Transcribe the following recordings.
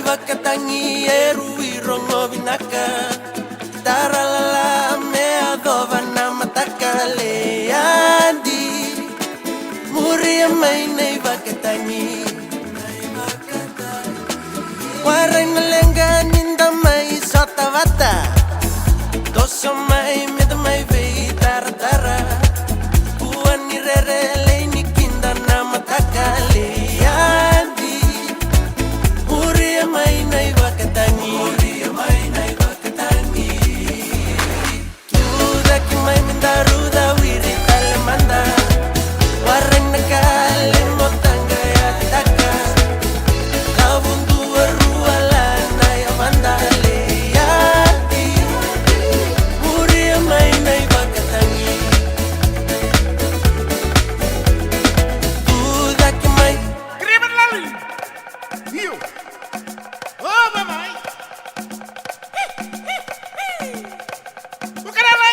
Vakatangi eru irongo vinaka Taralala mea dovana mataka leandi Muria mai nei vakatangi Warai nalenga ninda mai sotavata Doso mai meda mai vei taratara Puani rere leini kinda na mataka leandi Muria mai nei vakatangi Muria mai nei vakatangi Tuda ki mai mendaruda wiri tale manda Warai nakale motanga ya taka Kabundu aruala na ya manda leati Muria mai nei vakatangi Tuda ki mai Krimen lali. Hiu. Oh, mamai. Bukan apa?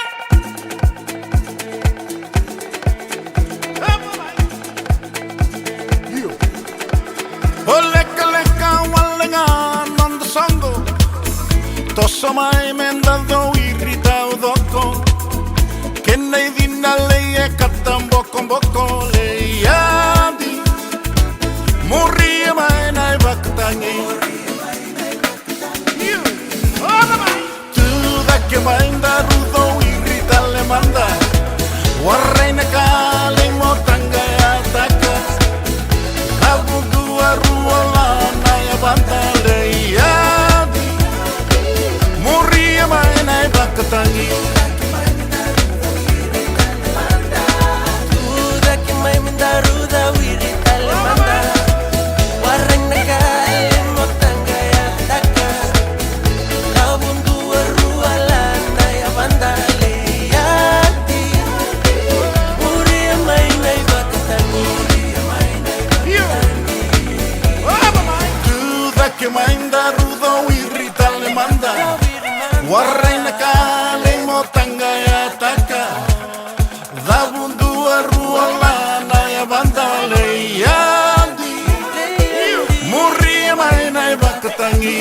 Oh, mamai. Hiu. Oleka leka walenga nanda sango. Tossa mai mendado irritao doko. Kenai dina leie katam boko boko leiadi. Muria mai nai vakatangi. Hiu. Oh, mamai. Tuda que mainda rudo irrita le manda. Warraina kale motanga ya taka. Abudu aruala na ya banda leiadi. Muria mai nai vakatangi. Tuda ki mai mendaruda wiri tale manda Warai nakale motanga ya taka Kabundu aruala na ya banda leati Muria mai nei vakatangi Hiu. Oh, mamai. Tuda que mainda rudo irrita le manda. Warraina kale motanga ya taka. Dabundu aruala na ya banda leiadi. Muria mai nai vakatangi.